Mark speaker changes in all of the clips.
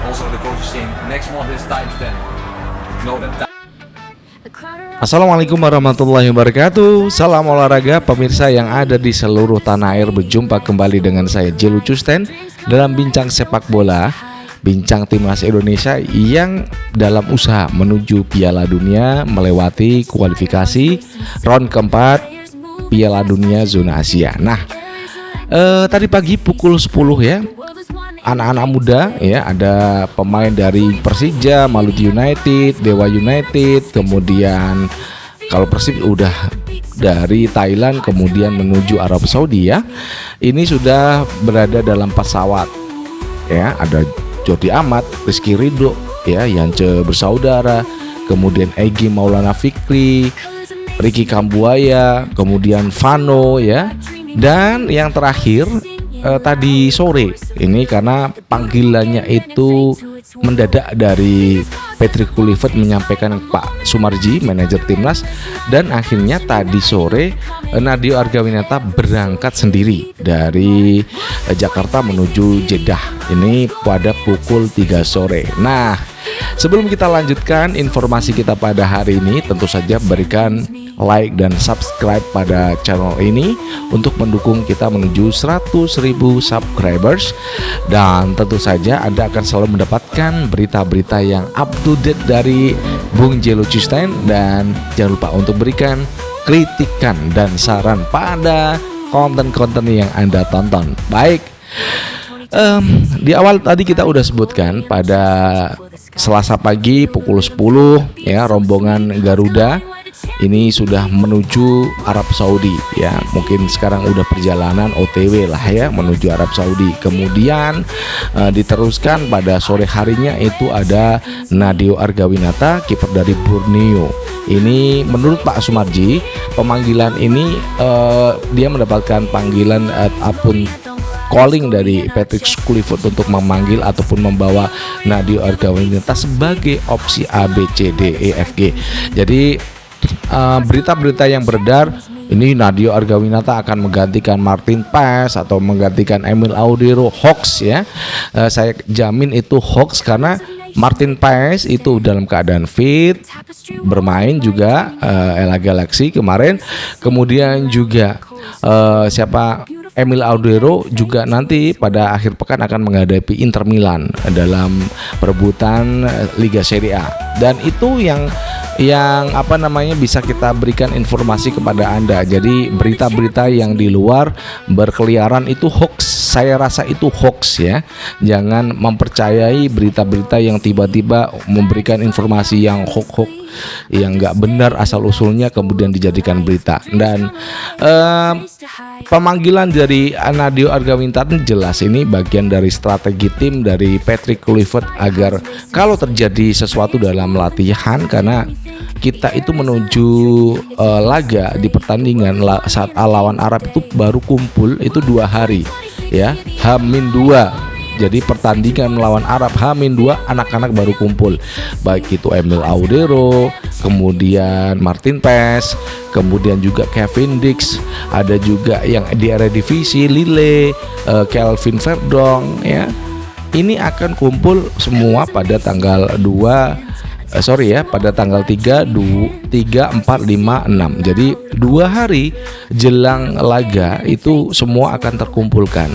Speaker 1: Also the coach is saying next month is times 10. Know that.
Speaker 2: Assalamualaikum warahmatullahi wabarakatuh. Salam olahraga pemirsa yang ada di seluruh tanah air. Berjumpa kembali dengan saya Jelu Custen dalam bincang sepak bola, bincang timnas Indonesia yang dalam usaha menuju Piala Dunia melewati kualifikasi round keempat Piala Dunia zona Asia. Nah, tadi pagi pukul 10 ya, anak-anak muda ya, ada pemain dari Persija, Maluku United, Dewa United, kemudian kalau Persib udah dari Thailand kemudian menuju Arab Saudi ya. Ini sudah berada dalam pesawat ya, ada Jordi Amat, Rizky Ridho ya, Yance Bersaudara, kemudian Egy Maulana Fikri, Ricky Kambuaya, kemudian Vano ya, dan yang terakhir tadi sore ini karena panggilannya itu mendadak dari Patrick Kluivert menyampaikan Pak Sumarji, manajer timnas, dan akhirnya tadi sore Nadeo Argawinata berangkat sendiri dari Jakarta menuju Jeddah ini pada pukul 3 sore. Nah, sebelum kita lanjutkan informasi kita pada hari ini, tentu saja berikan like dan subscribe pada channel ini untuk mendukung kita menuju 100.000 subscribers. Dan tentu saja Anda akan selalu mendapatkan berita-berita yang up to date dari Bung Jelu Custen. Dan jangan lupa untuk berikan kritikan dan saran pada konten-konten yang Anda tonton. Baik, di awal tadi kita udah sebutkan pada Selasa pagi pukul 10 ya, rombongan Garuda ini sudah menuju Arab Saudi ya. Mungkin sekarang udah perjalanan OTW lah ya menuju Arab Saudi. Kemudian diteruskan pada sore harinya itu ada Nadeo Argawinata, kiper dari Borneo. Ini menurut Pak Sumarji, pemanggilan ini dia mendapatkan panggilan ataupun calling dari Patrick Kluivert untuk memanggil ataupun membawa Nadeo Argawinata sebagai opsi A, B, C, D, E, F, G. Jadi berita-berita yang beredar ini Nadeo Argawinata akan menggantikan Martin Paes atau menggantikan Emil Audero, hoax ya. Saya jamin itu hoax karena Martin Paes itu dalam keadaan fit, bermain juga LA Galaxy kemarin. Kemudian juga siapa Emil Audero juga nanti pada akhir pekan akan menghadapi Inter Milan dalam perebutan Liga Serie A. Dan itu yang apa namanya bisa kita berikan informasi kepada Anda. Jadi berita-berita yang di luar berkeliaran itu hoax. Saya rasa itu hoax ya. Jangan mempercayai berita-berita yang tiba-tiba memberikan informasi yang hoax yang nggak benar asal usulnya kemudian dijadikan berita. Dan pemanggilan dari Nadeo Argawinata jelas ini bagian dari strategi tim dari Patrick Kluivert agar kalau terjadi sesuatu dalam latihan, karena kita itu menuju laga di pertandingan saat lawan Arab itu baru kumpul itu 2 hari ya, H-2. Jadi pertandingan melawan Arab H-2 anak-anak baru kumpul. Baik itu Emil Audero, kemudian Martin Paes, kemudian juga Kevin Dix, ada juga yang di Eredivisie Lille, Kelvin Verdong ya. Ini akan kumpul semua pada tanggal pada tanggal 3, 4, 5, 6. Jadi 2 hari jelang laga itu semua akan terkumpulkan.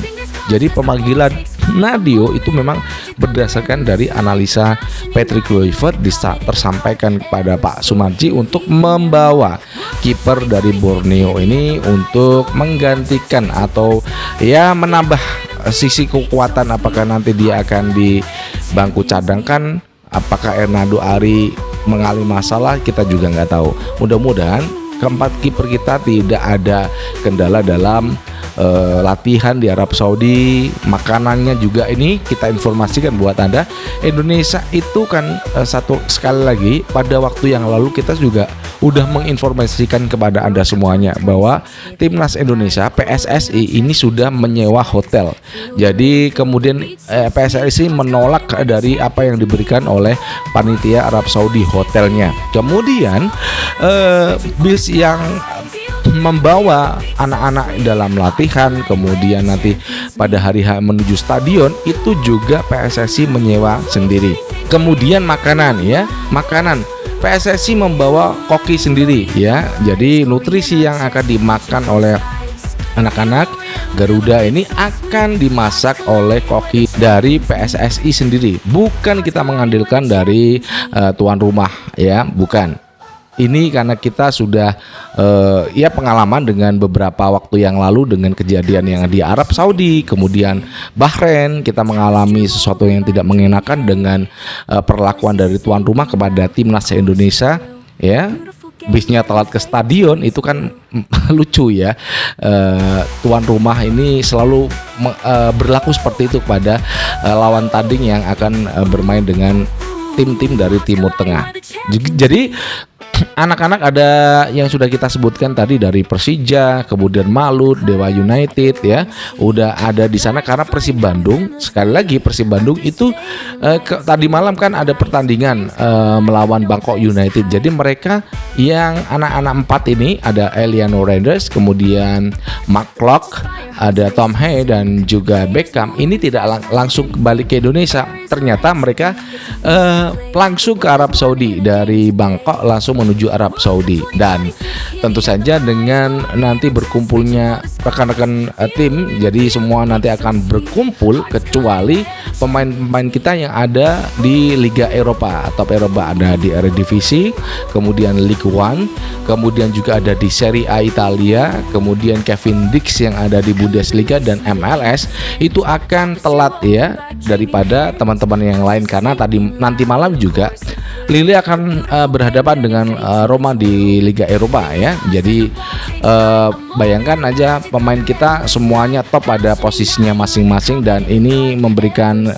Speaker 2: Jadi pemanggilan Nadeo itu memang berdasarkan dari analisa Patrick Kluivert tersampaikan kepada Pak Sumarji untuk membawa kiper dari Borneo ini untuk menggantikan atau ya menambah sisi kekuatan. Apakah nanti dia akan di bangku cadangkan, apakah Hernando Ari mengalami masalah, kita juga nggak tahu. Mudah-mudahan keempat kiper kita tidak ada kendala dalam latihan di Arab Saudi. Makanannya juga ini kita informasikan buat Anda, Indonesia itu kan sekali lagi pada waktu yang lalu kita juga udah menginformasikan kepada Anda semuanya bahwa timnas Indonesia PSSI ini sudah menyewa hotel. Jadi kemudian PSSI menolak dari apa yang diberikan oleh panitia Arab Saudi hotelnya. Kemudian bis yang membawa anak-anak dalam latihan, kemudian nanti pada hari H menuju stadion itu juga PSSI menyewa sendiri. Kemudian makanan ya, makanan PSSI membawa koki sendiri ya. Jadi nutrisi yang akan dimakan oleh anak-anak Garuda ini akan dimasak oleh koki dari PSSI sendiri, bukan kita mengandalkan dari tuan rumah ya, bukan. Ini karena kita sudah ya pengalaman dengan beberapa waktu yang lalu dengan kejadian yang di Arab Saudi, kemudian Bahrain, kita mengalami sesuatu yang tidak mengenakan dengan perlakuan dari tuan rumah kepada timnas Indonesia ya. Bisnya telat ke stadion itu kan lucu ya. Tuan rumah ini selalu berlaku seperti itu kepada lawan tanding yang akan bermain dengan tim-tim dari Timur Tengah. Jadi anak-anak ada yang sudah kita sebutkan tadi dari Persija, kemudian Malut, Dewa United ya, udah ada di sana karena Persib Bandung. Sekali lagi Persib Bandung itu tadi malam kan ada pertandingan melawan Bangkok United. Jadi mereka yang anak-anak 4 ini ada Eliano Randers, kemudian Mark Klok, ada Tom Hay dan juga Beckham. Ini tidak langsung kembali ke Indonesia. Ternyata mereka langsung ke Arab Saudi, dari Bangkok langsung menuju Arab Saudi. Dan tentu saja dengan nanti berkumpulnya rekan-rekan tim, jadi semua nanti akan berkumpul kecuali pemain-pemain kita yang ada di Liga Eropa atau Eropa, ada di Eredivisie, kemudian Ligue 1, kemudian juga ada di Serie A Italia, kemudian Kevin Dix yang ada di Bundesliga dan MLS itu akan telat ya daripada teman-teman yang lain, karena nanti malam juga Lille akan berhadapan dengan Roma di Liga Eropa ya. Jadi bayangkan aja pemain kita semuanya top pada posisinya masing-masing, dan ini memberikan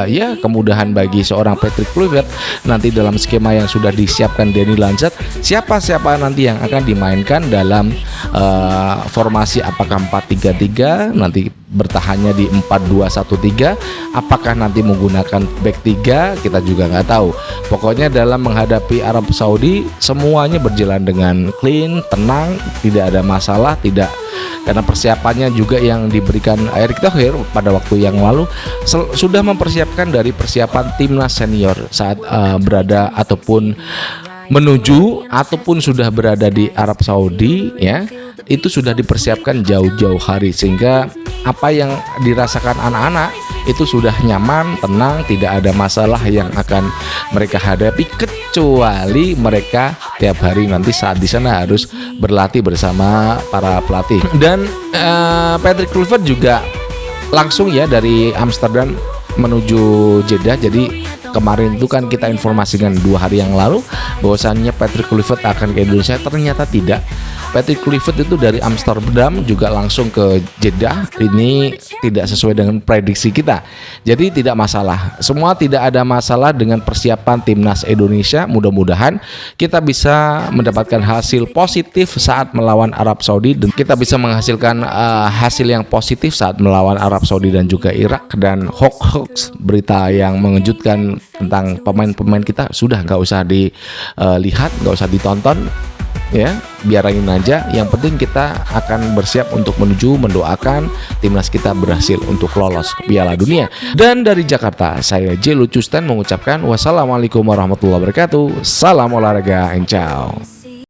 Speaker 2: ya kemudahan bagi seorang Patrick Kluivert nanti dalam skema yang sudah disiapkan Danny Lanzat. Siapa nanti yang akan dimainkan dalam formasi, apakah 4-3-3 nanti bertahannya di 4-2-1-3, apakah nanti menggunakan back 3, kita juga nggak tahu. Pokoknya dalam menghadapi Arab Saudi semuanya berjalan dengan clean, tenang, tidak ada masalah, karena persiapannya juga yang diberikan Erick Thohir pada waktu yang lalu sudah mempersiapkan dari persiapan timnas senior saat berada ataupun menuju ataupun sudah berada di Arab Saudi ya. Itu sudah dipersiapkan jauh-jauh hari, sehingga apa yang dirasakan anak-anak itu sudah nyaman, tenang, tidak ada masalah yang akan mereka hadapi, kecuali mereka tiap hari nanti saat di sana harus berlatih bersama para pelatih. Dan Patrick Kluivert juga langsung ya dari Amsterdam menuju Jeddah. Jadi kemarin itu kan kita informasikan 2 hari yang lalu bahwasannya Patrick Kluivert akan ke Indonesia, ternyata tidak. Patrick Kluivert itu dari Amsterdam juga langsung ke Jeddah. Ini tidak sesuai dengan prediksi kita. Jadi tidak masalah. Semua tidak ada masalah dengan persiapan timnas Indonesia. Mudah-mudahan kita bisa mendapatkan hasil positif saat melawan Arab Saudi, dan kita bisa menghasilkan hasil yang positif saat melawan Arab Saudi dan juga Irak. Dan hoax berita yang mengejutkan tentang pemain-pemain kita sudah nggak usah dilihat, nggak usah ditonton. Ya, biarin aja. Yang penting kita akan bersiap untuk mendoakan timnas kita berhasil untuk lolos ke Piala Dunia. Dan dari Jakarta, saya J. Lucusten mengucapkan wassalamualaikum warahmatullahi wabarakatuh. Salam olahraga and ciao.